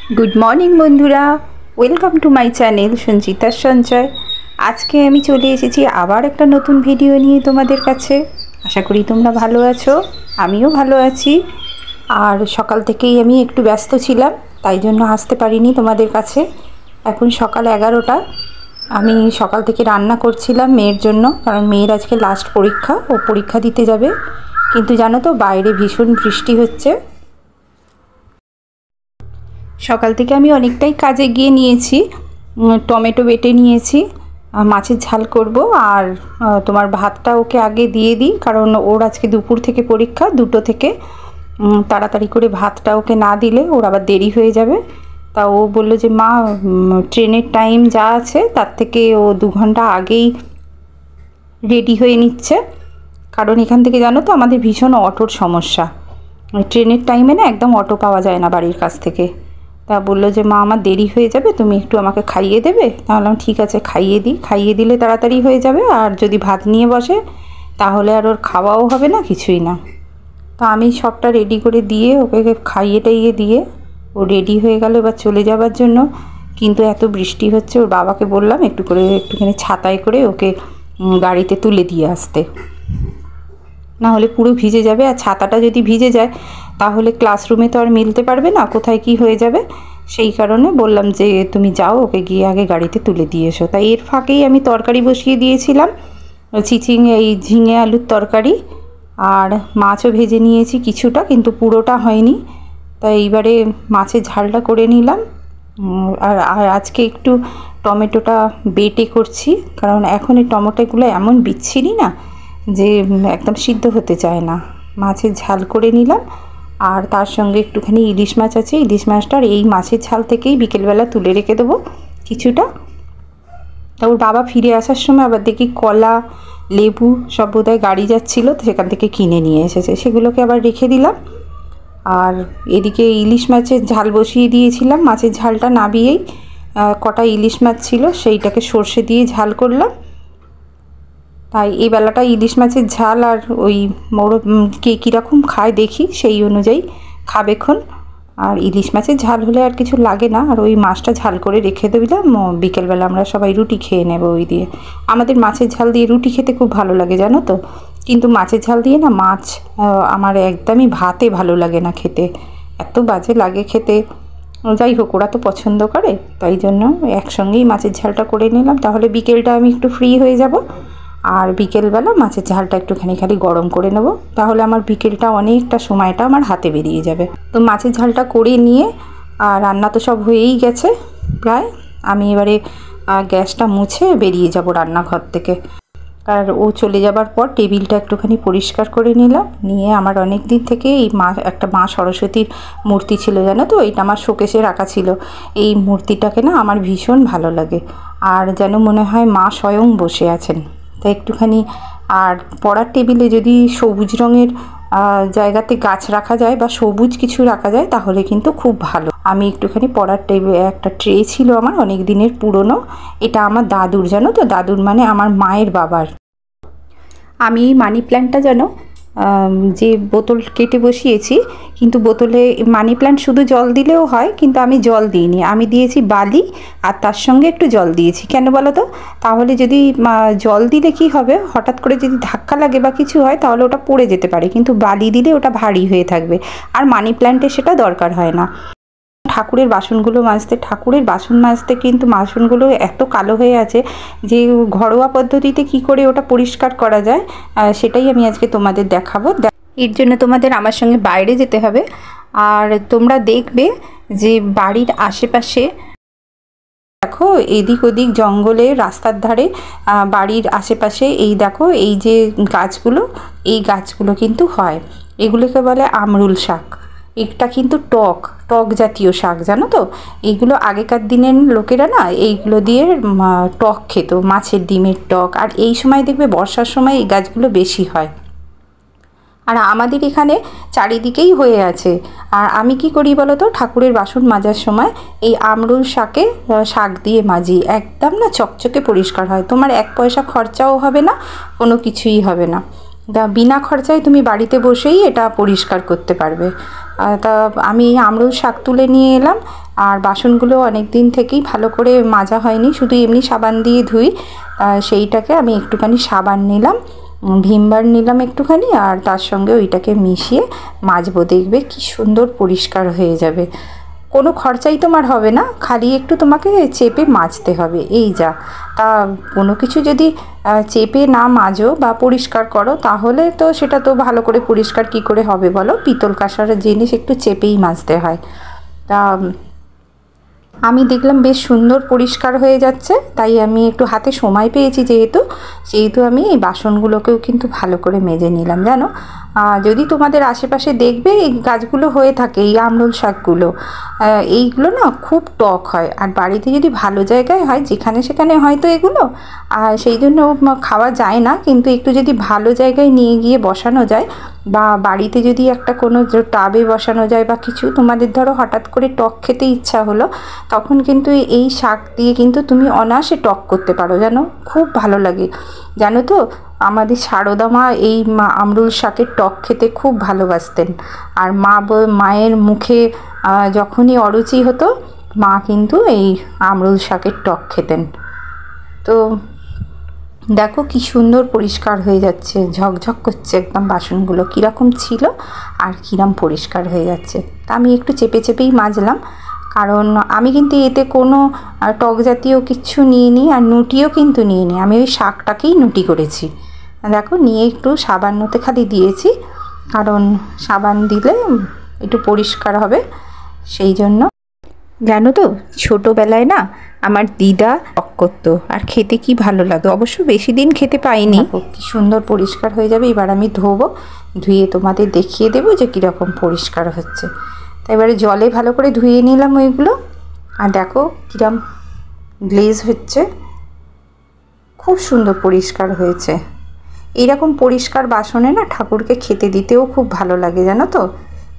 Good morning बंधुरा welcome to my channel संचितार संचय। आज के आमी चले एसेছি आबार एक नतून भिडियो निये तोमादेर काछे। आशा करी तोमरा भालो आछो, आमिओ भालो आछि। और सकाल थेकेई आमी एकटु व्यस्त छिलाम, ताई जोन्नो आसते पारिनी तोमादेर काछे। एखन सकाल 11टा। आमी सकाल थेके रान्ना करछिलाम मेयेर जोन्नो, कारण मेयेर आजके लास्ट परीक्षा, ओ परीक्षा दिते जाबे। किन्तु जानो तो बाइरे भीषण बृष्टि हच्छे। सकाल থেকে আমি অনেকটাই কাজে গিয়ে নিয়েছি। টমেটো বেটে নিয়েছি, মাছের ঝাল করব। আর তোমার ভাতটা ওকে আগে দিয়ে দিই, কারণ ওর আজকে দুপুর থেকে পরীক্ষা, 2টো থেকে। তাড়াতাড়ি করে ভাতটা ওকে না দিলে ওর আবার দেরি হয়ে যাবে। তা ও বলল যে মা ট্রেনের টাইম যা আছে তার থেকে ও 2 ঘন্টা আগেই রেডি হয়ে নিচ্ছে। কারণ এখান থেকে জানো তো আমাদের ভীষণ অটোর সমস্যা। ট্রেনের টাইমে না একদম অটো পাওয়া যায় না বাড়ির কাছ থেকে। তা বললো যে মা আমার দেরি হয়ে যাবে, তুমি একটু আমাকে খাইয়ে দেবে। তাহলে ঠিক আছে খাইয়ে দিই, খাইয়ে দিলে তাড়াতাড়ি হয়ে যাবে। আর যদি ভাত নিয়ে বসে তাহলে আর ওর খাওয়াও হবে না, কিছুই না। তো আমি সবটা রেডি করে দিয়ে ওকে খাইয়ে টাইয়ে দিয়ে ও রেডি হয়ে গেল এবার চলে যাবার জন্য। কিন্তু এত বৃষ্টি হচ্ছে, ওর বাবাকে বললাম একটুখানি ছাতায় করে ওকে গাড়িতে তুলে দিয়ে আসতে, না হলে পুরো ভিজে যাবে। আর ছাতাটা যদি ভিজে যায় তাহলে ক্লাসরুমে তো আর মিলতে পারবে না, কোথায় কি হয়ে যাবে। সেই কারণে বললাম যে তুমি যাও, ওকে গিয়ে আগে গাড়িতে তুলে দিয়ে এসো। তাই এর ফাঁকেই আমি তরকারি বসিয়ে দিয়েছিলাম, ঝিঙে আলুর তরকারি। আর মাছও ভেজে নিয়েছি কিছুটা, কিন্তু পুরোটা হয়নি। তাই এইবারে মাছের ঝালটা করে নিলাম। আর আজকে একটু টমেটোটা বেটে করছি, কারণ এখন এই টমেটোগুলো এমন বিচ্ছিরি না যে একদম সিদ্ধ হতে চায় না। মাছের ঝাল করে নিলাম। আর তার সঙ্গে একটুখানি ইলিশ মাছ আছে, ইলিশ মাছটার এই মাছের ঝাল থেকেই বিকেলবেলা তুলে রেখে দেবো কিছুটা। তা ওর বাবা ফিরে আসার সময় আবার দেখি কলা, লেবু সব বোধহয় গাড়ি যাচ্ছিলো, তো সেখান থেকে কিনে নিয়ে এসেছে, সেগুলোকে আবার রেখে দিলাম। আর এদিকে ইলিশ মাছের ঝাল বসিয়ে দিয়েছিলাম। মাছের ঝালটা নাবিয়েই কটা ইলিশ মাছ ছিল সেইটাকে সর্ষে দিয়ে ঝাল করলাম। তাই এই বেলাটা ইলিশ মাছের ঝাল আর ওই কে কীরকম খায় দেখি, সেই অনুযায়ী খাবেক্ষণ। আর ইলিশ মাছের ঝাল হলে আর কিছু লাগে না। আর ওই মাছটা ঝাল করে রেখে দিলাম, বিকেলবেলা আমরা সবাই রুটি খেয়ে নেব ওই দিয়ে। আমাদের মাছের ঝাল দিয়ে রুটি খেতে খুব ভালো লাগে জানো তো। কিন্তু মাছের ঝাল দিয়ে না মাছ আমার একদমই ভাতে ভালো লাগে না খেতে, এত বাজে লাগে খেতে। যাই হোক, ওরা তো পছন্দ করে, তাই জন্য একসঙ্গেই মাছের ঝালটা করে নিলাম। তাহলে বিকেলটা আমি একটু ফ্রি হয়ে যাব। আর বিকেলবেলা মাছের ঝালটা একটুখানি খালি গরম করে নেব, তাহলে আমার বিকেলটা অনেকটা সময়টা আমার হাতে বেরিয়ে যাবে। তো মাছের ঝালটা করে নিয়ে আর রান্না তো সব হয়েই গেছে প্রায়। আমি এবারে গ্যাসটা মুছে বেরিয়ে যাব রান্নাঘর থেকে। আর ও চলে যাবার পর টেবিলটা একটুখানি পরিষ্কার করে নিলাম। নিয়ে আমার অনেক দিন থেকে এই একটা মা সরস্বতীর মূর্তি ছিল জানো তো, এইটা আমার শোকেসে রাখা ছিল। এই মূর্তিটাকে না আমার ভীষণ ভালো লাগে, আর যেন মনে হয় মা স্বয়ং বসে আছেন। তাই একটুখানি, আর পড়ার টেবিলে যদি সবুজ রঙের জায়গাতে গাছ রাখা যায় বা সবুজ কিছু রাখা যায় তাহলে কিন্তু খুব ভালো। আমি একটুখানি পড়ার টেবিলে একটা ট্রে ছিল আমার অনেক দিনের পুরনো, এটা আমার দাদুর জানো তো, দাদুর মানে আমার মায়ের বাবার। আমি মানি প্ল্যান্টটা জানো যে বোতল কেটে বসিয়েছি, কিন্তু বোতলে মানি প্ল্যান্ট শুধু জল দিলেও হয়, কিন্তু আমি জল দিইনি, আমি দিয়েছি বালি আর তার সঙ্গে একটু জল দিয়েছি। কেন বলো তো, তাহলে যদি জল দিলে কি হবে, হঠাৎ করে যদি ধাক্কা লাগে বা কিছু হয় তাহলে ওটা পড়ে যেতে পারে, কিন্তু বালি দিলে ওটা ভারী হয়ে থাকবে। আর মানি প্ল্যান্টে সেটা দরকার হয় না। ঠাকুরের বাসনগুলো মাজতে কিন্তু বাসনগুলো এত কালো হয়ে আছে যে ঘরোয়া পদ্ধতিতে কি করে ওটা পরিষ্কার করা যায় সেটাই আমি আজকে তোমাদের দেখাবো। এর জন্য তোমাদের আমার সঙ্গে বাইরে যেতে হবে। আর তোমরা দেখবে যে বাড়ির আশেপাশে দেখো এদিক ওদিক জঙ্গলে, রাস্তার ধারে, বাড়ির আশেপাশে এই দেখো এই যে গাছগুলো, এই গাছগুলো কিন্তু হয়, এগুলোকে বলে আমরুল শাক। এটা কিন্তু টক জাতীয় শাক জানো তো। এইগুলো আগেকার দিনের লোকেরা না এইগুলো দিয়ে টক খেত, মাছের ডিমের টক। আর এই সময় দেখবে বর্ষার সময় এই গাছগুলো বেশি হয়। আর আমাদের এখানে চারিদিকেই হয়ে আছে। আর আমি কি করি বলো তো, ঠাকুরের বাসন মাজার সময় এই আমরুল শাক দিয়ে মাজি, একদম না চকচকে পরিষ্কার হয়। তোমার 1 পয়সা খরচাও হবে না, কোনো কিছুই হবে না। বিনা খরচায় তুমি বাড়িতে বসেই এটা পরিষ্কার করতে পারবে। তা আমি আমরুল শাক তুলে নিয়ে এলাম, আর বাসনগুলো অনেক দিন থেকেই ভালো করে মাজা হয়নি, শুধু এমনি সাবান দিয়ে ধুই। সেইটাকে আমি একটুখানি সাবান নিলাম, ভিমবার নিলাম একটুখানি, আর তার সঙ্গে ওইটাকে মিশিয়ে মাজবো। দেখবে কি সুন্দর পরিষ্কার হয়ে যাবে। কোনো খরচাই তোমার হবে না, খালি একটু তোমাকে চেপে মাজতে হবে, এই যা। তা কোনো কিছু যদি চেপে না মাজো বা পরিষ্কার করো তাহলে তো সেটা তো ভালো করে পরিষ্কার কি করে হবে বলো? পিতল কাঁসার জিনিস একটু চেপেই মাজতে হয়। তা আমি দেখলাম বেশ সুন্দর পরিষ্কার হয়ে যাচ্ছে, তাই আমি একটু হাতে সময় পেয়েছি যেহেতু আমি এই বাসনগুলোকেও কিন্তু ভালো করে মেজে নিলাম। জানো, যদি তোমাদের আশেপাশে দেখবে এই গাছগুলো হয়ে থাকে, এই আমরুল শাকগুলো, এইগুলো না খুব টক হয়। আর বাড়িতে যদি ভালো জায়গায় হয়, যেখানে সেখানে হয়তো এগুলো সেই জন্য খাওয়া যায় না, কিন্তু একটু যদি ভালো জায়গায় নিয়ে গিয়ে বসানো যায়, বা বাড়িতে যদি একটা কোনো টাবে বসানো যায় বা কিছু, তোমাদের ধরো হঠাৎ করে টক খেতে ইচ্ছা হলো, তখন কিন্তু এই শাক দিয়ে কিন্তু তুমি অনায়াসে টক করতে পারো। জানো, খুব ভালো লাগে। জানো তো, আমাদের সারদা মা এই আমরুল শাকের টক খেতে খুব ভালোবাসতেন। আর মায়ের মুখে যখনই অরুচি হতো, মা কিন্তু এই আমরুল শাকের টক খেতেন। তো দেখো কি সুন্দর পরিষ্কার হয়ে যাচ্ছে, ঝকঝক করছে একদম বাসনগুলো, কীরকম ছিল আর কীরকম পরিষ্কার হয়ে যাচ্ছে। তা আমি একটু চেপে চেপেই মাজলাম, কারণ আমি কিন্তু এতে কোনো টক জাতীয় কিচ্ছু নিইনি, আর নুটিও কিন্তু নিইনি। আমি ওই শাকটাকেই নুটি করেছি। দেখো, নিয়ে একটু সাবান্নতে খালি দিয়েছি, কারণ সাবান দিলে একটু পরিষ্কার হবে সেই জন্য। জানো তো, ছোটোবেলায় না আমার দিদা টক করতো, আর খেতে কি ভালো লাগে। অবশ্য বেশি দিন খেতে পাইনি। কি সুন্দর পরিষ্কার হয়ে যাবে। এবার আমি ধুয়ে তোমাদের দেখিয়ে দেবো যে কীরকম পরিষ্কার হচ্ছে। তো এবারে জলে ভালো করে ধুয়ে নিলাম ওইগুলো, আর দেখো কিরম গ্লেজ হচ্ছে, খুব সুন্দর পরিষ্কার হয়েছে। এইরকম পরিষ্কার বাসনে না ঠাকুরকে খেতে দিতেও খুব ভালো লাগে। জানো তো,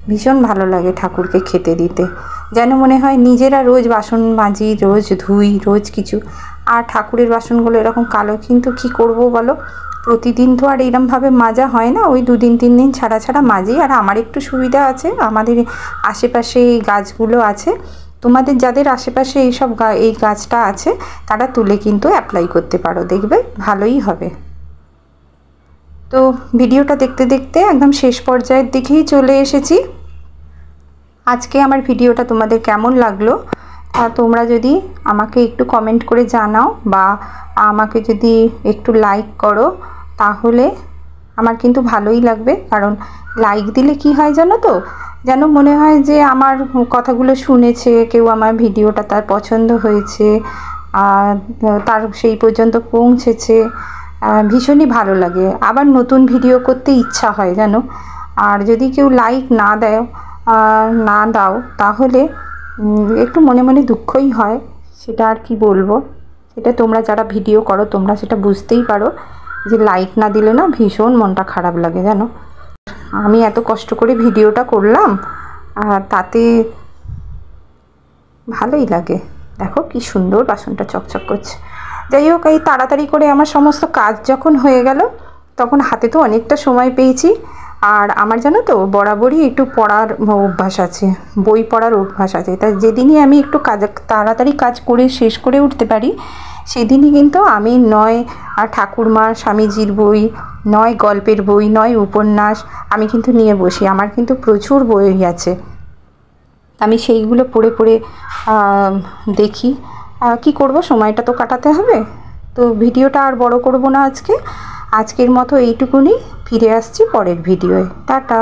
ভীষণ ভালো লাগে ঠাকুরকে খেতে দিতে। যেন মনে হয় নিজেরা রোজ বাসন মাজি, রোজ ধুই, রোজ কিছু, আর ঠাকুরের বাসনগুলো এরকম কালো, কিন্তু কি করব বলো, প্রতিদিন তো আর এরমভাবে মাজা হয় না, ওই 2 দিন 3 দিন ছাড়া ছাড়া মাজি। আর আমার একটু সুবিধা আছে, আমাদের আশেপাশে এই গাছগুলো আছে। তোমাদের যাদের আশেপাশে এই গাছটা আছে, তারা তুলে কিন্তু অ্যাপ্লাই করতে পারো, দেখবে ভালোই হবে। তো ভিডিওটা দেখতে দেখতে একদম শেষ পর্যায়ের দিকেই চলে এসেছি। আজকে আমার ভিডিওটা তোমাদের কেমন লাগলো, তোমরা যদি আমাকে একটু কমেন্ট করে জানাও, বা আমাকে যদি একটু লাইক করো, তাহলে আমার কিন্তু ভালোই লাগবে। কারণ লাইক দিলে কি হয় জানো তো, যেন মনে হয় যে আমার কথাগুলো শুনেছে কেউ, আমার ভিডিওটা তার পছন্দ হয়েছে, তার সেই পর্যন্ত পৌঁছেছে, ভীষণই ভালো লাগে। আবার নতুন ভিডিও করতে ইচ্ছা হয় জানো। আর যদি কেউ লাইক না দাও তাহলে একটু মনে মনে দুঃখই হয়। সেটা আর কি বলবো, সেটা তোমরা যারা ভিডিও করো তোমরা সেটা বুঝতেই পারো, যে লাইক না দিলে না ভীষণ মনটা খারাপ লাগে জানো। আমি এত কষ্ট করে ভিডিওটা করলাম, তাতে ভালোই লাগে। দেখো কি সুন্দর বাসনটা চকচক করছে। যাই হোক, এই তাড়াতাড়ি করে আমার সমস্ত কাজ যখন হয়ে গেল, তখন হাতে তো অনেকটা সময় পেয়েছি। আর আমার জানো তো বরাবরই একটু পড়ার অভ্যাস আছে, বই পড়ার অভ্যাস আছে। তাই যেদিনই আমি একটু তাড়াতাড়ি কাজ করে শেষ করে উঠতে পারি, সেদিনই কিন্তু আমি নয় ঠাকুরমার স্বামীজির বই, নয় গল্পের বই, নয় উপন্যাস আমি কিন্তু নিয়ে বসি। আমার কিন্তু প্রচুর বই আছে, আমি সেইগুলো পড়ে পড়ে দেখি। কি করব, সময়টা তো কাটাতে হবে। তো ভিডিওটা আর বড় করব না আজকের মতো এইটুকুনি। ফিরে আসছি পরের ভিডিওয়ে। টাটা।